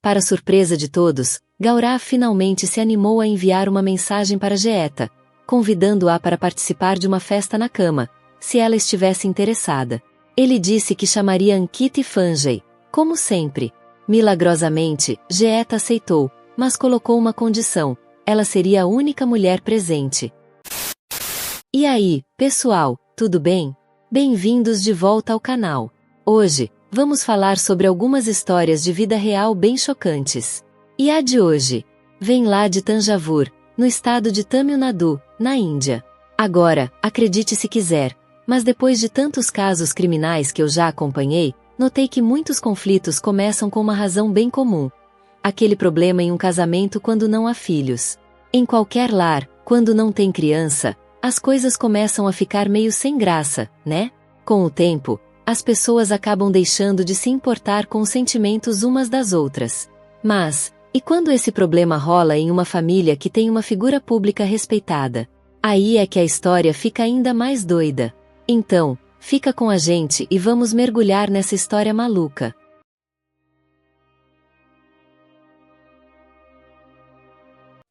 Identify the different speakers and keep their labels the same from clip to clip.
Speaker 1: Para surpresa de todos, Gaurav finalmente se animou a enviar uma mensagem para Geeta, convidando-a para participar de uma festa na cama, se ela estivesse interessada. Ele disse que chamaria Ankita e Sanjay, como sempre. Milagrosamente, Geeta aceitou, mas colocou uma condição: ela seria a única mulher presente. E aí, pessoal, tudo bem? Bem-vindos de volta ao canal. Hoje, vamos falar sobre algumas histórias de vida real bem chocantes. E a de hoje vem lá de Tanjavur, no estado de Tamil Nadu, na Índia. Agora, acredite se quiser, mas depois de tantos casos criminais que eu já acompanhei, notei que muitos conflitos começam com uma razão bem comum: aquele problema em um casamento quando não há filhos. Em qualquer lar, quando não tem criança, as coisas começam a ficar meio sem graça, né? Com o tempo, as pessoas acabam deixando de se importar com os sentimentos umas das outras. Mas, e quando esse problema rola em uma família que tem uma figura pública respeitada? Aí é que a história fica ainda mais doida. Então, fica com a gente e vamos mergulhar nessa história maluca.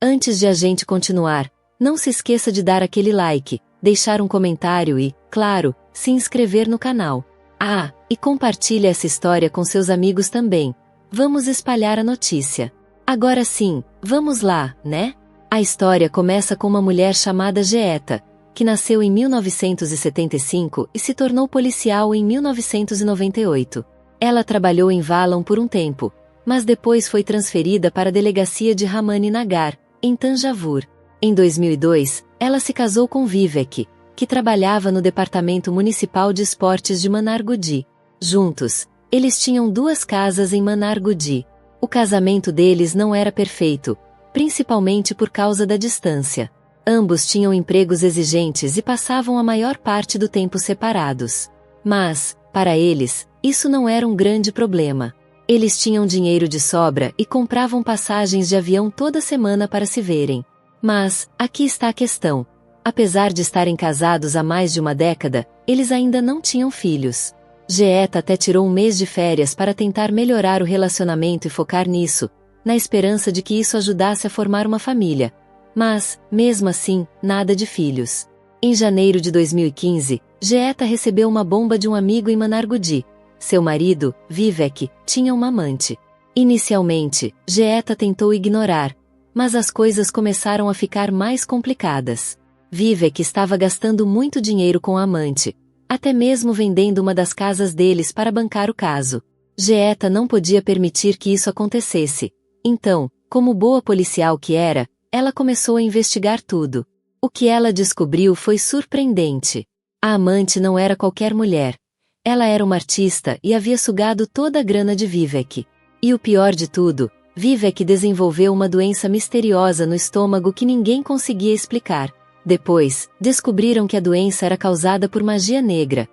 Speaker 1: Antes de a gente continuar, não se esqueça de dar aquele like, deixar um comentário e, claro, se inscrever no canal. Ah, e compartilhe essa história com seus amigos também. Vamos espalhar a notícia. Agora sim, vamos lá, né? A história começa com uma mulher chamada Geeta, que nasceu em 1975 e se tornou policial em 1998. Ela trabalhou em Vallam por um tempo, mas depois foi transferida para a delegacia de Ramani Nagar, em Tanjavur. Em 2002, ela se casou com Vivek, que trabalhava no Departamento Municipal de Esportes de Manargudi. Juntos, eles tinham 2 casas em Manargudi. O casamento deles não era perfeito, principalmente por causa da distância. Ambos tinham empregos exigentes e passavam a maior parte do tempo separados. Mas, para eles, isso não era um grande problema. Eles tinham dinheiro de sobra e compravam passagens de avião toda semana para se verem. Mas, aqui está a questão. Apesar de estarem casados há mais de uma década, eles ainda não tinham filhos. Geeta até tirou um mês de férias para tentar melhorar o relacionamento e focar nisso, na esperança de que isso ajudasse a formar uma família. Mas, mesmo assim, nada de filhos. Em janeiro de 2015, Geeta recebeu uma bomba de um amigo em Manargudi. Seu marido, Vivek, tinha uma amante. Inicialmente, Geeta tentou ignorar, mas as coisas começaram a ficar mais complicadas. Vivek estava gastando muito dinheiro com a amante, até mesmo vendendo uma das casas deles para bancar o caso. Geeta não podia permitir que isso acontecesse. Então, como boa policial que era, ela começou a investigar tudo. O que ela descobriu foi surpreendente. A amante não era qualquer mulher. Ela era uma artista e havia sugado toda a grana de Vivek. E o pior de tudo, Vivek desenvolveu uma doença misteriosa no estômago que ninguém conseguia explicar. Depois, descobriram que a doença era causada por magia negra.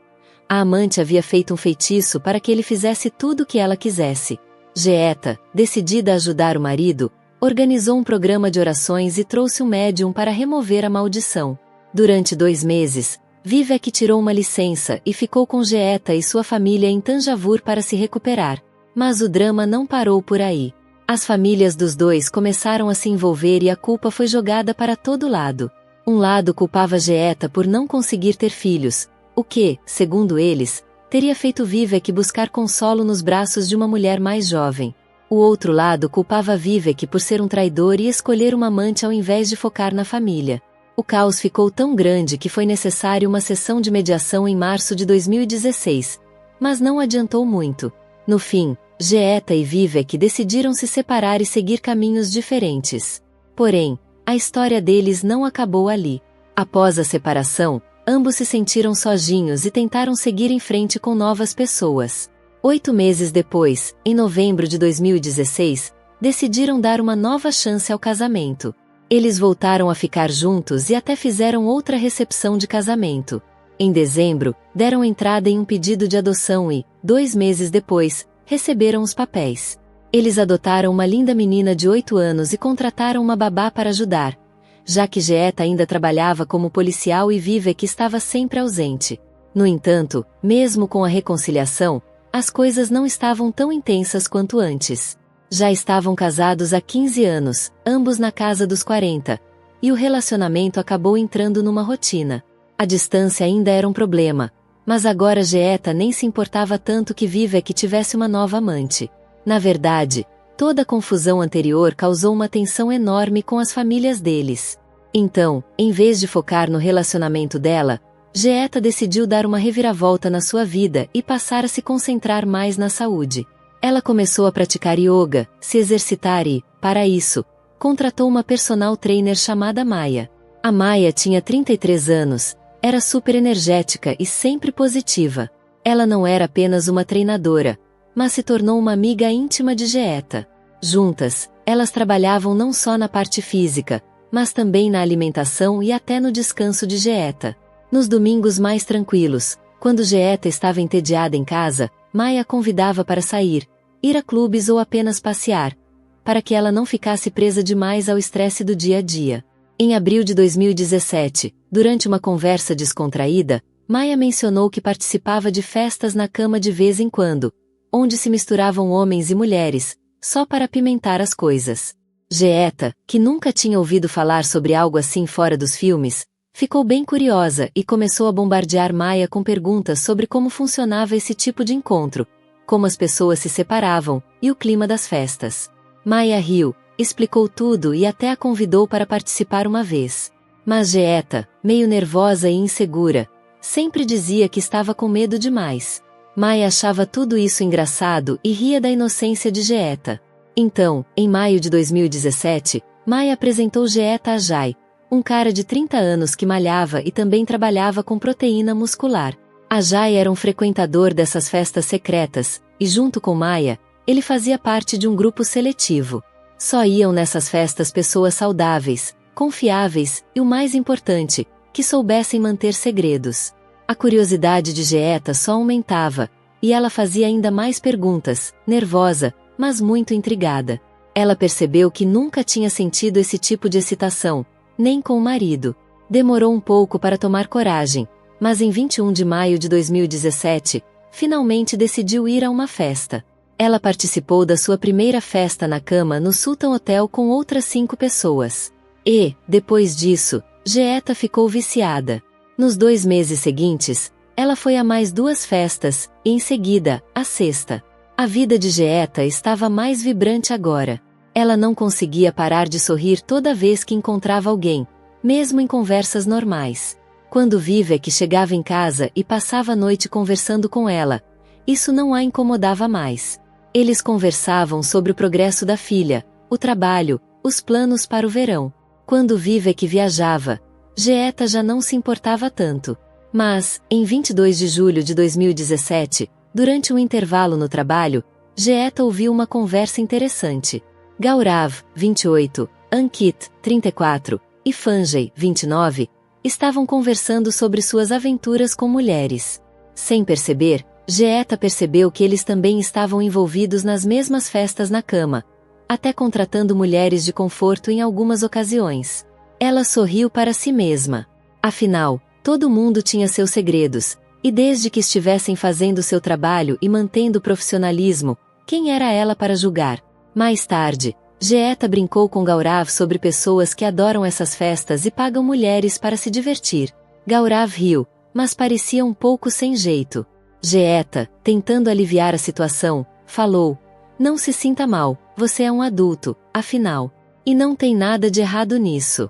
Speaker 1: A amante havia feito um feitiço para que ele fizesse tudo o que ela quisesse. Geeta, decidida a ajudar o marido, organizou um programa de orações e trouxe um médium para remover a maldição. Durante 2 meses, Vivek tirou uma licença e ficou com Geeta e sua família em Tanjavur para se recuperar. Mas o drama não parou por aí. As famílias dos dois começaram a se envolver e a culpa foi jogada para todo lado. Um lado culpava Geeta por não conseguir ter filhos, o que, segundo eles, teria feito Vivek buscar consolo nos braços de uma mulher mais jovem. O outro lado culpava Vivek por ser um traidor e escolher uma amante ao invés de focar na família. O caos ficou tão grande que foi necessário uma sessão de mediação em março de 2016, mas não adiantou muito. No fim, Geeta e Vivek decidiram se separar e seguir caminhos diferentes. Porém, a história deles não acabou ali. Após a separação, ambos se sentiram sozinhos e tentaram seguir em frente com novas pessoas. 8 meses depois, em novembro de 2016, decidiram dar uma nova chance ao casamento. Eles voltaram a ficar juntos e até fizeram outra recepção de casamento. Em dezembro, deram entrada em um pedido de adoção e, 2 meses depois, receberam os papéis. Eles adotaram uma linda menina de 8 anos e contrataram uma babá para ajudar, já que Geeta ainda trabalhava como policial e Vivek estava sempre ausente. No entanto, mesmo com a reconciliação, as coisas não estavam tão intensas quanto antes. Já estavam casados há 15 anos, ambos na casa dos 40, e o relacionamento acabou entrando numa rotina. A distância ainda era um problema, mas agora Geeta nem se importava tanto que Vivek tivesse uma nova amante. Na verdade, toda a confusão anterior causou uma tensão enorme com as famílias deles. Então, em vez de focar no relacionamento dela, Geeta decidiu dar uma reviravolta na sua vida e passar a se concentrar mais na saúde. Ela começou a praticar yoga, se exercitar e, para isso, contratou uma personal trainer chamada Maya. A Maya tinha 33 anos, era super energética e sempre positiva. Ela não era apenas uma treinadora, mas se tornou uma amiga íntima de Geeta. Juntas, elas trabalhavam não só na parte física, mas também na alimentação e até no descanso de Geeta. Nos domingos mais tranquilos, quando Geeta estava entediada em casa, Maya a convidava para sair, ir a clubes ou apenas passear, para que ela não ficasse presa demais ao estresse do dia a dia. Em abril de 2017, durante uma conversa descontraída, Maya mencionou que participava de festas na cama de vez em quando, onde se misturavam homens e mulheres, só para apimentar as coisas. Geeta, que nunca tinha ouvido falar sobre algo assim fora dos filmes, ficou bem curiosa e começou a bombardear Maya com perguntas sobre como funcionava esse tipo de encontro, como as pessoas se separavam e o clima das festas. Maya riu, explicou tudo e até a convidou para participar uma vez. Mas Geeta, meio nervosa e insegura, sempre dizia que estava com medo demais. Maya achava tudo isso engraçado e ria da inocência de Geeta. Então, em maio de 2017, Maya apresentou Geeta a Jai, um cara de 30 anos que malhava e também trabalhava com proteína muscular. A Jai era um frequentador dessas festas secretas, e junto com Maya, ele fazia parte de um grupo seletivo. Só iam nessas festas pessoas saudáveis, confiáveis e, o mais importante, que soubessem manter segredos. A curiosidade de Geeta só aumentava, e ela fazia ainda mais perguntas, nervosa, mas muito intrigada. Ela percebeu que nunca tinha sentido esse tipo de excitação, nem com o marido. Demorou um pouco para tomar coragem, mas em 21 de maio de 2017, finalmente decidiu ir a uma festa. Ela participou da sua primeira festa na cama no Sultan Hotel com outras 5 pessoas. E, depois disso, Geeta ficou viciada. Nos 2 meses seguintes, ela foi a mais 2 festas, e em seguida, a sexta. A vida de Geeta estava mais vibrante agora. Ela não conseguia parar de sorrir toda vez que encontrava alguém, mesmo em conversas normais. Quando Vivek chegava em casa e passava a noite conversando com ela, isso não a incomodava mais. Eles conversavam sobre o progresso da filha, o trabalho, os planos para o verão. Quando Vivek viajava, Geeta já não se importava tanto. Mas, em 22 de julho de 2017, durante um intervalo no trabalho, Geeta ouviu uma conversa interessante. Gaurav, 28, Ankit, 34, e Fanjay, 29, estavam conversando sobre suas aventuras com mulheres. Sem perceber, Geeta percebeu que eles também estavam envolvidos nas mesmas festas na cama, até contratando mulheres de conforto em algumas ocasiões. Ela sorriu para si mesma. Afinal, todo mundo tinha seus segredos, e desde que estivessem fazendo seu trabalho e mantendo o profissionalismo, quem era ela para julgar? Mais tarde, Geeta brincou com Gaurav sobre pessoas que adoram essas festas e pagam mulheres para se divertir. Gaurav riu, mas parecia um pouco sem jeito. Geeta, tentando aliviar a situação, falou: "Não se sinta mal, você é um adulto, afinal. E não tem nada de errado nisso."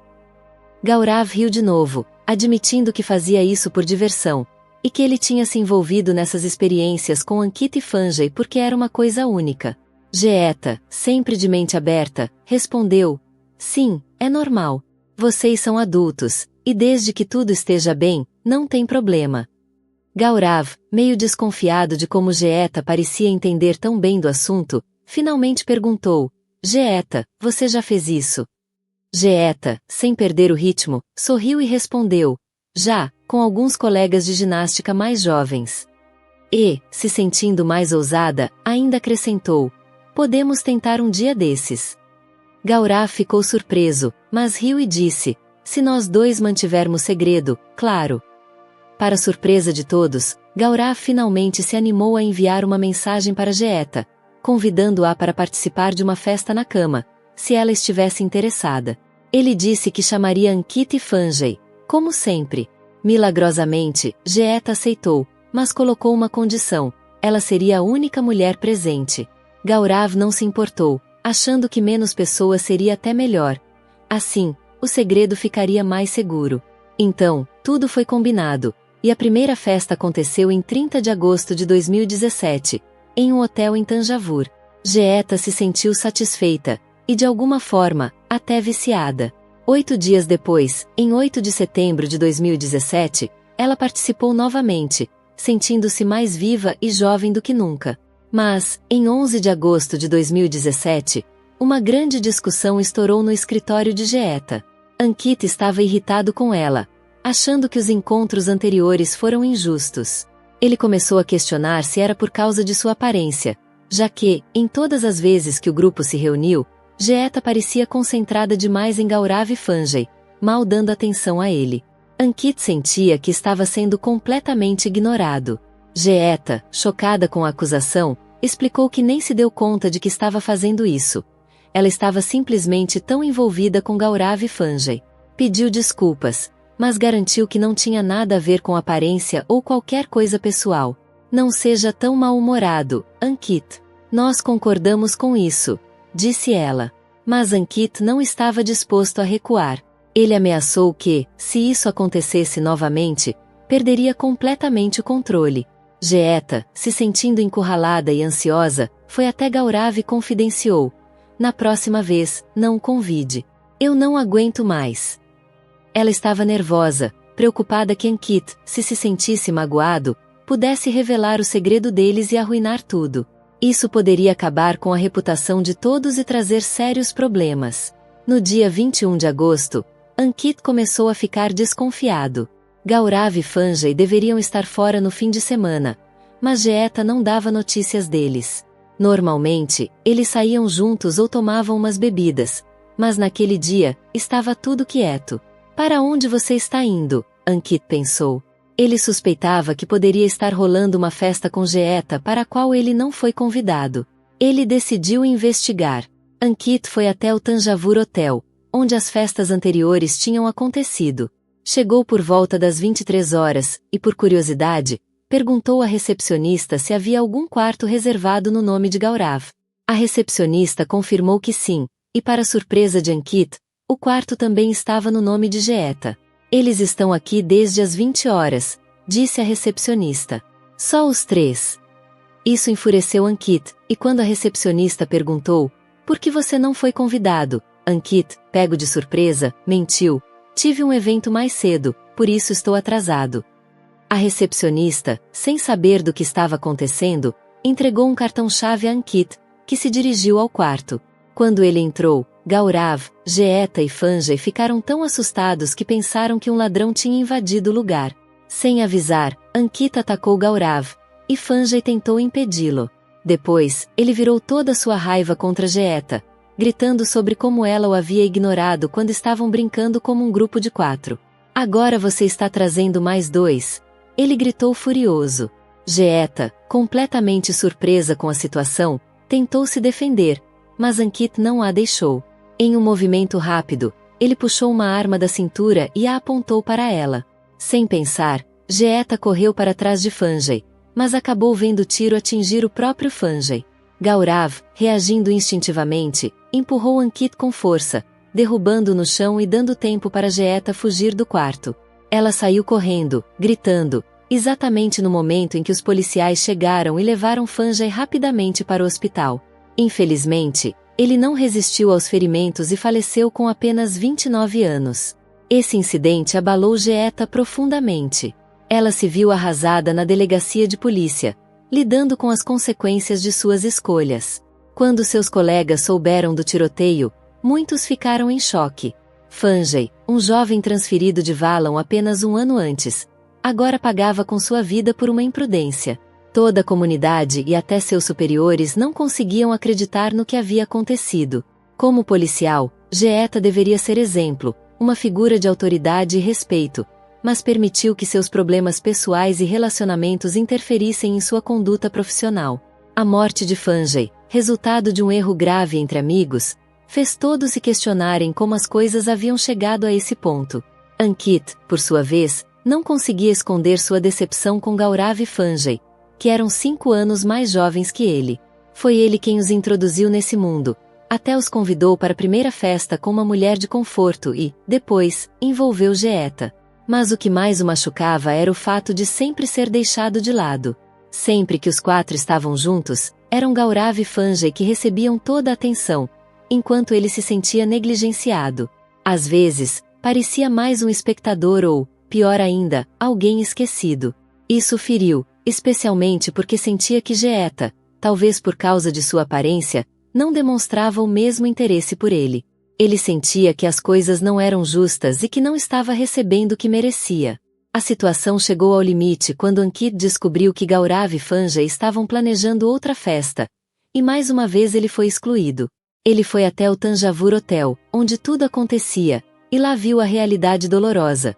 Speaker 1: Gaurav riu de novo, admitindo que fazia isso por diversão, e que ele tinha se envolvido nessas experiências com Ankita e Fanjay porque era uma coisa única. Geeta, sempre de mente aberta, respondeu: "Sim, é normal. Vocês são adultos, e desde que tudo esteja bem, não tem problema." Gaurav, meio desconfiado de como Geeta parecia entender tão bem do assunto, finalmente perguntou: "Geeta, você já fez isso?" Geeta, sem perder o ritmo, sorriu e respondeu: "Já, com alguns colegas de ginástica mais jovens." E, se sentindo mais ousada, ainda acrescentou: "Podemos tentar um dia desses." Gaurav ficou surpreso, mas riu e disse: "Se nós 2 mantivermos segredo, claro." Para surpresa de todos, Gaurav finalmente se animou a enviar uma mensagem para Geeta, convidando-a para participar de uma festa na cama, se ela estivesse interessada. Ele disse que chamaria Ankit e Fanjay, como sempre. Milagrosamente, Jeeta aceitou, mas colocou uma condição: ela seria a única mulher presente. Gaurav não se importou, achando que menos pessoas seria até melhor. Assim, o segredo ficaria mais seguro. Então, tudo foi combinado, e a primeira festa aconteceu em 30 de agosto de 2017, em um hotel em Thanjavur. Jeeta se sentiu satisfeita, e de alguma forma, até viciada. 8 dias depois, em 8 de setembro de 2017, ela participou novamente, sentindo-se mais viva e jovem do que nunca. Mas, em 11 de agosto de 2017, uma grande discussão estourou no escritório de Jeeta. Ankit estava irritado com ela, achando que os encontros anteriores foram injustos. Ele começou a questionar se era por causa de sua aparência, já que, em todas as vezes que o grupo se reuniu, Jeeta parecia concentrada demais em Gaurav e Fanjay, mal dando atenção a ele. Ankit sentia que estava sendo completamente ignorado. Jeeta, chocada com a acusação, explicou que nem se deu conta de que estava fazendo isso. Ela estava simplesmente tão envolvida com Gaurav e Fanjay. Pediu desculpas, mas garantiu que não tinha nada a ver com aparência ou qualquer coisa pessoal. Não seja tão mal-humorado, Ankit. Nós concordamos com isso, disse ela. Mas Ankit não estava disposto a recuar. Ele ameaçou que, se isso acontecesse novamente, perderia completamente o controle. Jeeta, se sentindo encurralada e ansiosa, foi até Gaurav e confidenciou: na próxima vez, não o convide. Eu não aguento mais. Ela estava nervosa, preocupada que Ankit, se sentisse magoado, pudesse revelar o segredo deles e arruinar tudo. Isso poderia acabar com a reputação de todos e trazer sérios problemas. No dia 21 de agosto, Ankit começou a ficar desconfiado. Gaurav e Fanjay deveriam estar fora no fim de semana, mas Jeeta não dava notícias deles. Normalmente, eles saíam juntos ou tomavam umas bebidas, mas naquele dia, estava tudo quieto. Para onde você está indo? Ankit pensou. Ele suspeitava que poderia estar rolando uma festa com Jeeta para a qual ele não foi convidado. Ele decidiu investigar. Ankit foi até o Thanjavur Hotel, onde as festas anteriores tinham acontecido. Chegou por volta das 23 horas, e por curiosidade, perguntou à recepcionista se havia algum quarto reservado no nome de Gaurav. A recepcionista confirmou que sim, e para surpresa de Ankit, o quarto também estava no nome de Jeeta. Eles estão aqui desde as 20 horas, disse a recepcionista. Só os 3. Isso enfureceu Ankit, e quando a recepcionista perguntou: por que você não foi convidado? Ankit, pego de surpresa, mentiu: tive um evento mais cedo, por isso estou atrasado. A recepcionista, sem saber do que estava acontecendo, entregou um cartão-chave a Ankit, que se dirigiu ao quarto. Quando ele entrou, Gaurav, Jeeta e Fanjay ficaram tão assustados que pensaram que um ladrão tinha invadido o lugar. Sem avisar, Ankit atacou Gaurav, e Fanjay tentou impedi-lo. Depois, ele virou toda a sua raiva contra Jeeta, gritando sobre como ela o havia ignorado quando estavam brincando como um grupo de 4. Agora você está trazendo mais 2. Ele gritou furioso. Jeeta, completamente surpresa com a situação, tentou se defender, mas Ankit não a deixou. Em um movimento rápido, ele puxou uma arma da cintura e a apontou para ela. Sem pensar, Jeeta correu para trás de Fanjay, mas acabou vendo o tiro atingir o próprio Fanjay. Gaurav, reagindo instintivamente, empurrou Ankit com força, derrubando-o no chão e dando tempo para Jeeta fugir do quarto. Ela saiu correndo, gritando, exatamente no momento em que os policiais chegaram e levaram Fanjay rapidamente para o hospital. Infelizmente, ele não resistiu aos ferimentos e faleceu com apenas 29 anos. Esse incidente abalou Jeeta profundamente. Ela se viu arrasada na delegacia de polícia, lidando com as consequências de suas escolhas. Quando seus colegas souberam do tiroteio, muitos ficaram em choque. Fanjay, um jovem transferido de Valon apenas um ano antes, agora pagava com sua vida por uma imprudência. Toda a comunidade e até seus superiores não conseguiam acreditar no que havia acontecido. Como policial, Jeeta deveria ser exemplo, uma figura de autoridade e respeito, mas permitiu que seus problemas pessoais e relacionamentos interferissem em sua conduta profissional. A morte de Fanjay, resultado de um erro grave entre amigos, fez todos se questionarem como as coisas haviam chegado a esse ponto. Ankit, por sua vez, não conseguia esconder sua decepção com Gaurav e Fanjay, que eram 5 anos mais jovens que ele. Foi ele quem os introduziu nesse mundo, até os convidou para a primeira festa com uma mulher de conforto e, depois, envolveu Jeeta. Mas o que mais o machucava era o fato de sempre ser deixado de lado. Sempre que os 4 estavam juntos, eram Gaurav e Fanjay que recebiam toda a atenção, enquanto ele se sentia negligenciado. Às vezes, parecia mais um espectador ou, pior ainda, alguém esquecido. Isso o feriu, especialmente porque sentia que Jeeta, talvez por causa de sua aparência, não demonstrava o mesmo interesse por ele. Ele sentia que as coisas não eram justas e que não estava recebendo o que merecia. A situação chegou ao limite quando Ankit descobriu que Gaurav e Fanjay estavam planejando outra festa, e mais uma vez ele foi excluído. Ele foi até o Tanjavur Hotel, onde tudo acontecia, e lá viu a realidade dolorosa.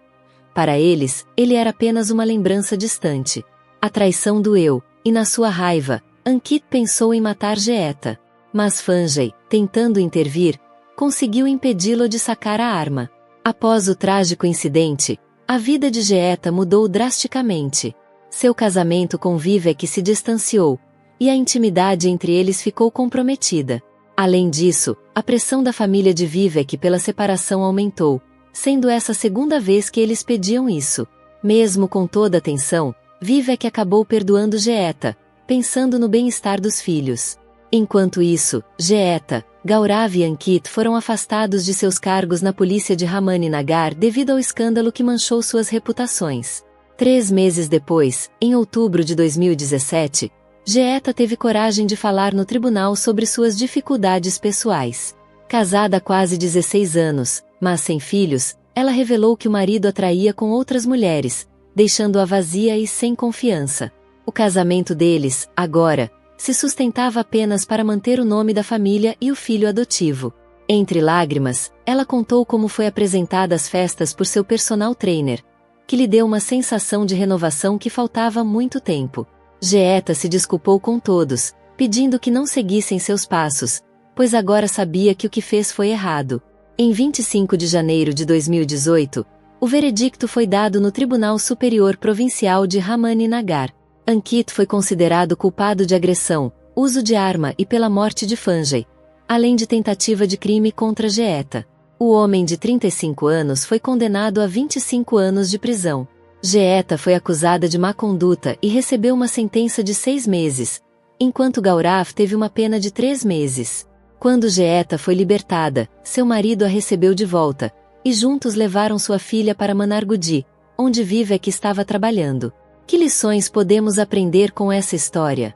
Speaker 1: Para eles, ele era apenas uma lembrança distante. A traição doeu, e na sua raiva, Ankit pensou em matar Jeeta. Mas Fanjay, tentando intervir, conseguiu impedi-lo de sacar a arma. Após o trágico incidente, a vida de Jeeta mudou drasticamente. Seu casamento com Vivek se distanciou, e a intimidade entre eles ficou comprometida. Além disso, a pressão da família de Vivek pela separação aumentou, sendo essa a segunda vez que eles pediam isso. Mesmo com toda a tensão, Vivek acabou perdoando Jeeta, pensando no bem-estar dos filhos. Enquanto isso, Jeeta, Gaurav e Ankit foram afastados de seus cargos na polícia de Ramaninagar devido ao escândalo que manchou suas reputações. 3 meses depois, em outubro de 2017, Jeeta teve coragem de falar no tribunal sobre suas dificuldades pessoais. Casada há quase 16 anos, mas sem filhos, ela revelou que o marido a traía com outras mulheres, deixando-a vazia e sem confiança. O casamento deles, agora, se sustentava apenas para manter o nome da família e o filho adotivo. Entre lágrimas, ela contou como foi apresentada às festas por seu personal trainer, que lhe deu uma sensação de renovação que faltava há muito tempo. Jeeta se desculpou com todos, pedindo que não seguissem seus passos, pois agora sabia que o que fez foi errado. Em 25 de janeiro de 2018, o veredicto foi dado no Tribunal Superior Provincial de Ramaninagar. Ankit foi considerado culpado de agressão, uso de arma e pela morte de Fanjay, além de tentativa de crime contra Jeeta. O homem de 35 anos foi condenado a 25 anos de prisão. Jeeta foi acusada de má conduta e recebeu uma sentença de 6 meses, enquanto Gaurav teve uma pena de 3 meses. Quando Jeeta foi libertada, seu marido a recebeu de volta, e juntos levaram sua filha para Manargudi, onde Vivek estava trabalhando. Que lições podemos aprender com essa história?